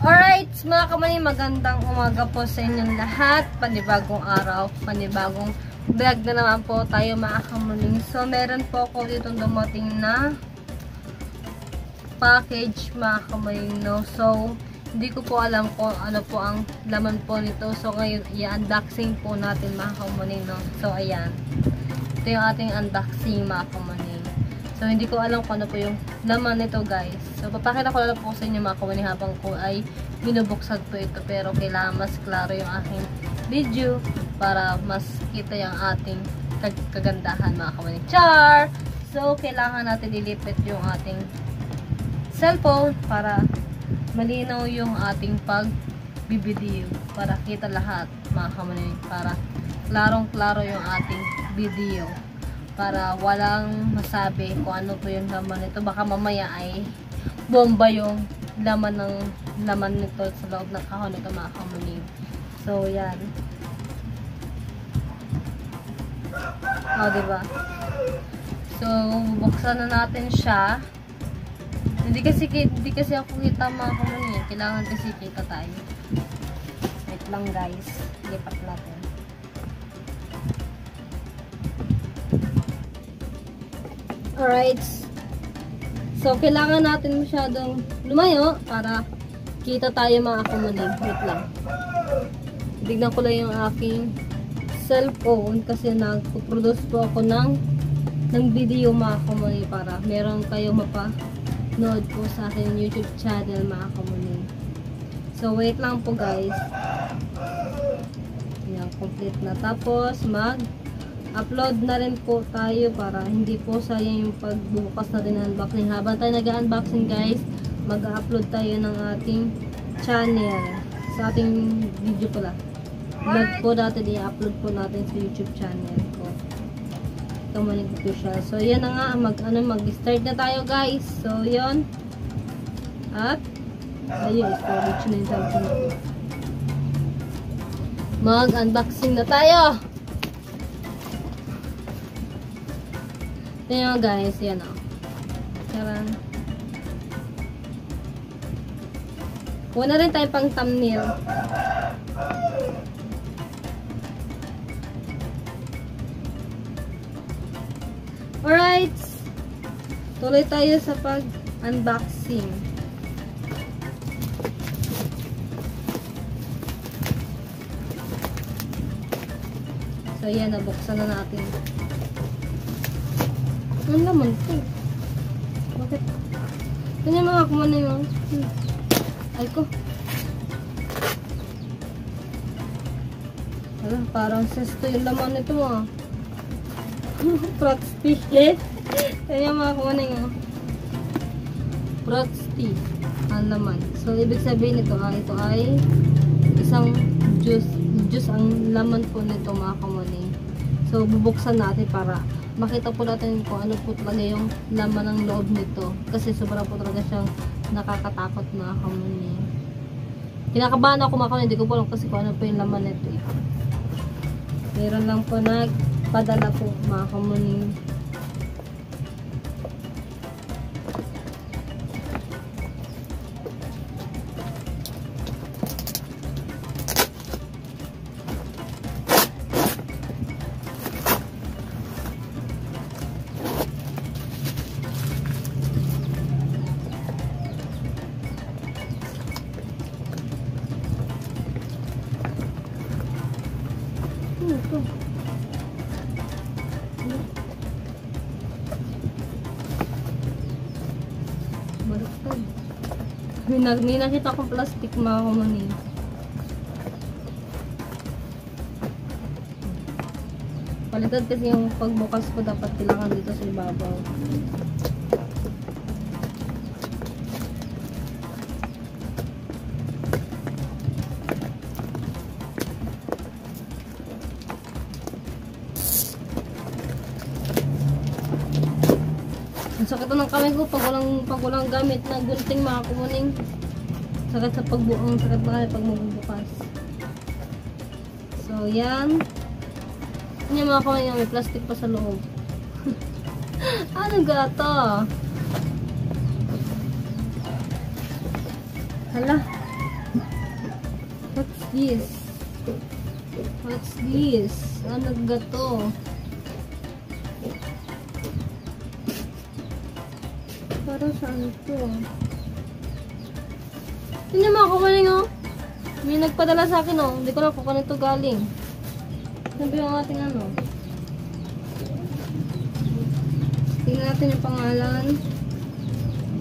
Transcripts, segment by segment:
Alright, mga kamani, magandang umaga po sa inyong lahat. Panibagong araw, panibagong vlog na naman po tayo mga kamani. So, meron po ako itong dumating na package mga kamani, no? So, hindi ko po alam kung ano po ang laman po nito. So, ngayon, i-unboxing po natin mga kamani, no? So, ayan. Ito yung ating unboxing mga kamani. So, hindi ko alam kung ano po yung laman nito, guys. So, papakita ko lang po sa inyo mga kamani habang ko ay binubuksan po ito. Pero, kailangan mas klaro yung aking video para mas kita yung ating kagandahan mga kamani. Char! So, kailangan natin ilipit yung ating cellphone para malinaw yung ating pag-video. Para kita lahat mga kamani. Para klarong-klaro yung ating video. Para walang masabi kung ano po yung laman nito. Baka mamaya ay bomba yung laman nito sa loob ng kahon nito mga kamani. So, yan. O, diba? So, bubuksan na natin siya. Hindi kasi ako kita mga kamani. Kailangan kasi kita tayo. Wait lang guys. Lipat natin. Alright. So, kailangan natin masyadong lumayo para kita tayo mga kamani. Wait lang. Tignan ko lang yung aking cellphone kasi nagpo-produce po ako ng video mga kamani para meron kayong mapanood po sa aking YouTube channel mga kamani. So, wait lang po guys. Yan, complete na. Tapos, upload na rin po tayo para hindi po sayang yung pagbukas natin ng unboxing. Habang tayo nag-unboxing guys, mag-upload tayo ng ating channel sa ating video pala. Vlog po natin, i-upload po natin sa YouTube channel ko. Kamani Official. So yan na nga, mag-start na tayo guys. So yon. At ayun, storage na yung cellphone ko. Mag-unboxing na tayo. Ito guys, yan o. Charan. Kuha na rin tayo pang thumbnail. Alright. Tuloy tayo sa pag-unboxing. So yan, nabuksan na natin. Ang laman ito. Bakit? Kanya mga kumana yung ay ko. Alam, parang sesto yung laman nito ah. Proxty. Kanya mga kumana yung Proxty ang laman. So, ibig sabihin ito ay isang juice ang laman po nito mga kumana. So, bubuksan natin para makita po natin kung ano po talaga yung laman ng loob nito. Kasi sobra po talaga siyang nakakatakot mga kamuni. Kinakabahan ako mga kamuni. Hindi ko po alam kasi kung ano po yung laman nito. Meron lang po nagpadala po mga kamuni. Ito. Baliktad. May nakita akong plastic mga kamani. Baliktad kasi yung pagbukas ko dapat kailangan dito sa ibabaw. Ang sakit ng kamay ko pag walang gamit na gunting mga kumuning. Sakit sa pagbuang, sakit na pag magbubukas. So yan. Yan mga kumuning, may plastic pa sa loob. Ano gato? Hala. What's this? What's this? Ano gato? Para saan ito? Tingnan mo ako maling oh. May nagpadala sa akin oh. Hindi ko lang kung kanito galing. Sabi yung ating ano. Tingnan natin yung pangalan.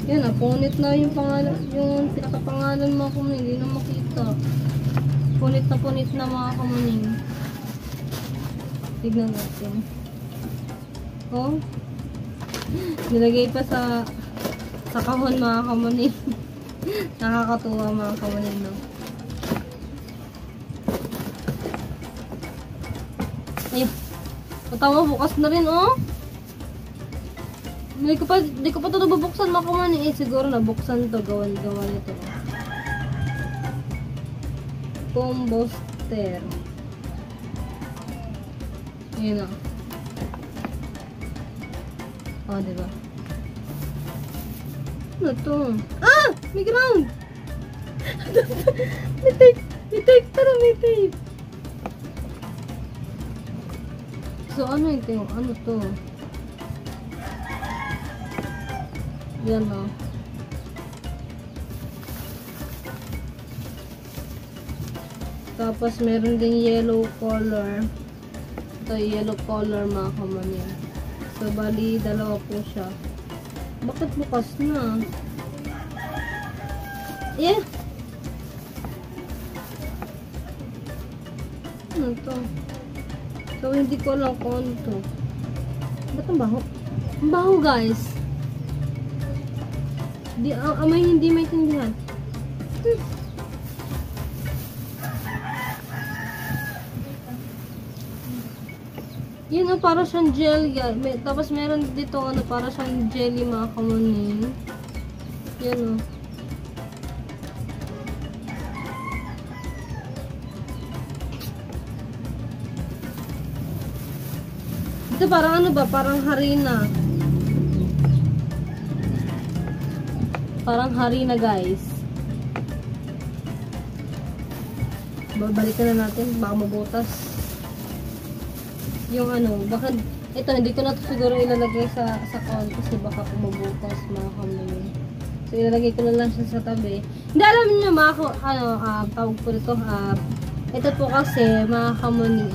Yan, punit na yung pangalan. Yung pinakapangalan mga kumuning. Hindi na makita. Punit na mga kumuning. Tignan natin. Oh. Nilagay pa sa kahon mga kumuning. Nakakatuwa mga kumuning, no? Ayun. Patama, bukas na rin, oh. Hindi ko pa ito nabubuksan mga kumuning. Eh, siguro nabuksan to. Gawan ito. Comboster. Ayun, oh. Oh, diba? Ano to? Ah! May ground! May tape! May tape! Tara, may tape! So, ano ito yung ano to? Yan o. Tapos, meron ding yellow color. Ito, yellow color mga kamanin. So, bali, dalawa po siya. Bakit bukas na? Yeah. Ano to? So, hindi ko alam kung ano to. Ba't ang baho? Ang baho, guys. Amay hindi maintindihan. Yun o, para siyang jelly. Tapos meron dito ano, para siyang jelly mga kamuning. Yan o. Ito parang ano ba? Parang harina. Parang harina, guys. Babalikan na natin. Baka mabutas. Yung ano, baka ito hindi ko na to siguro ilalagay sa account kasi baka mabutas mga kamay. So ilalagay ko na lang siya sa tabi. Hindi alam niyo mga tawag po ito. Ito po kasi mga kamuni,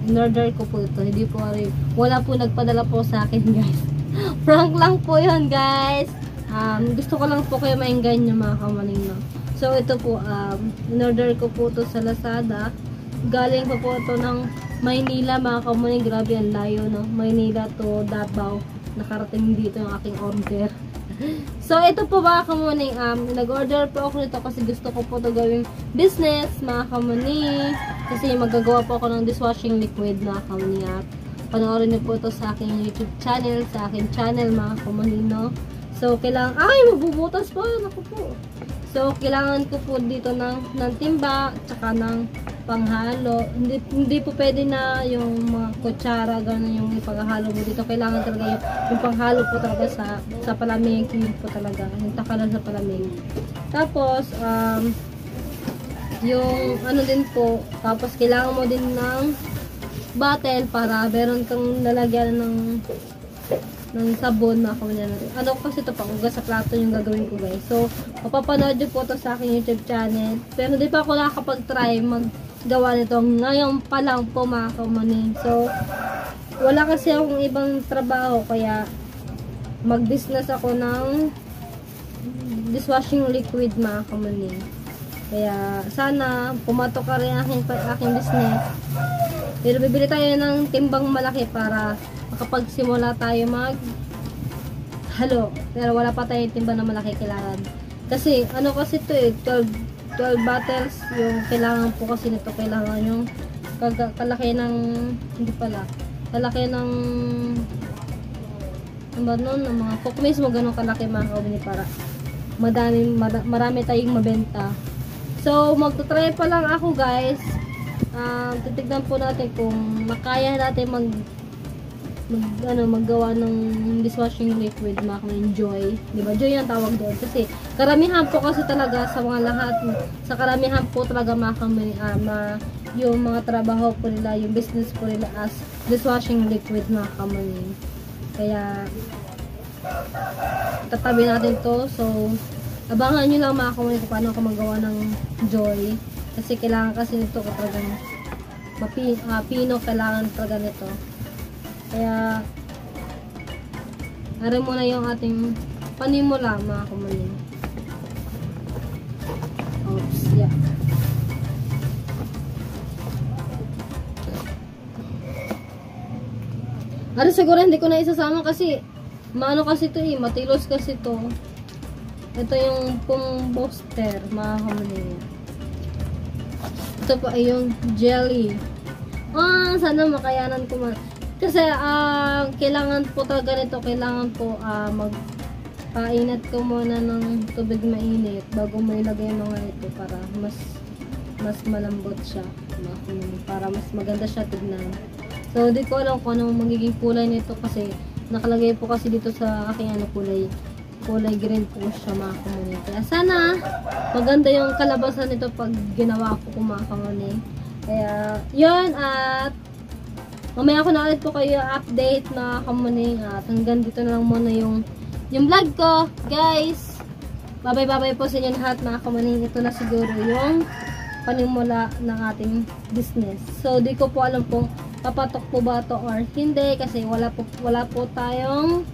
in-order ko po ito. Hindi po rin, wala po nagpadala po sa akin, guys. Prank lang po 'yon, guys. Gusto ko lang po kayo mainggan mga kamuni, no. So ito po, in-order ko po ito sa Lazada. Galing pa po ito ng Maynila mga kamuni. Grabe ang layo, no? Maynila to Davao. Nakarating dito yung aking order. So ito po mga kamuni, nag-order po ako nito kasi gusto ko po ito gawing business mga kamuni. Kasi magagawa po ako ng dishwashing liquid mga kamuni. At panoorin niyo po ito sa aking YouTube channel, sa aking channel mga kamuni, no? So kailangan, ay mabubutas po, naku po. So kailangan ko po dito ng timba, tsaka ng panghalo. Hindi po pwede na yung mga kutsara, gano'n yung ipaghalo mo dito. Kailangan talaga yung panghalo po talaga sa palamig. Yun po talaga. Yung takalan sa palamig. Tapos, yung ano din po, tapos kailangan mo din ng bottle para meron kang lalagyan ng sabon na ako niya natin. Ano kasi ito pa, ugas sa plato yung gagawin ko, guys. So, mapapanood nyo po ito sa aking YouTube channel. Pero hindi pa ako nakakapag-try gawa nito ngayon pa lang po mga kamuni. So wala kasi akong ibang trabaho kaya mag-business ako ng dishwashing liquid mga kamuni. Kaya sana pumatok ka rin aking business. Pero bibili tayo ng timbang malaki para makapagsimula tayo halo. Pero wala pa tayong timbang na malaki kailangan. Kasi ano kasi ito 12 bottles yung kailangan po kasi nito. Kailangan yung kalaki ng kalaki ng ng mga cook mismo, ganun kalaki mga kaubini para marami tayong mabenta. So magto-try pa lang ako, guys. Titignan po natin kung makaya natin maggawa ng dishwashing liquid, mga kamaning Joy. Di ba? Joy ang tawag doon. Kasi karamihan po kasi talaga sa mga lahat, sa karamihan po talaga mga kamaning, yung mga trabaho po nila, yung business po nila as dishwashing liquid, mga kamaning. Kaya tatabi natin to. So abangan nyo lang mga kamaning kung paano ako magawa ng Joy. Kasi kailangan kasi nito talagang pino, kailangan talaga nito. Kaya ari muna yung ating panimula, mga kamaning. Oops, yeah. Ari siguro hindi ko na isasama kasi maano kasi ito matilos kasi ito. Ito yung pong booster, mga kamaning. Ito pa ay yung jelly. Sana makayanan ko man. Kasi kailangan po talaga nito, kailangan po magpainat ko muna ng tubig mainit bago may lagay mga ito para mas malambot siya, para mas maganda siya tignan. So di ko alam kung anong magiging kulay nito kasi nakalagay po kasi dito sa aking kulay green po siya, mga kamaning. Kaya sana maganda yung kalabasan nito pag ginawa ko, mga kamaning. Kaya yun, at mamaya ko na ulit po kayo update, mga kamaning. At hanggang dito na lang muna yung vlog ko, guys. Bye-bye po sa inyo lahat, mga kamaning. Ito na siguro yung panimula ng ating business. So di ko po alam kung papatok po ba ito or hindi kasi wala tayong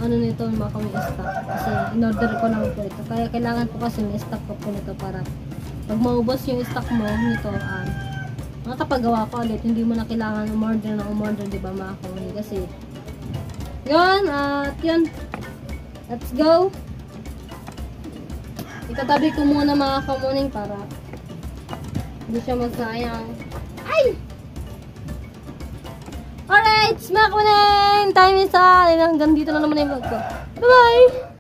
ano nito, mga kamaning, stock. Kasi in-order ko lang po ito. Kaya kailangan po kasi may stock ko po nito para pag maubos yung stock mo nito, makakapagawa ko ulit. Hindi mo na kailangan umorder, diba, mga kamaning? Kasi yun, at yun, let's go. Itatabi ko muna, mga kamaning, para hindi siya masayang. Ay! Alright, mga kamaning, time is up. Hanggang dito na naman yung vlog ko. Bye-bye!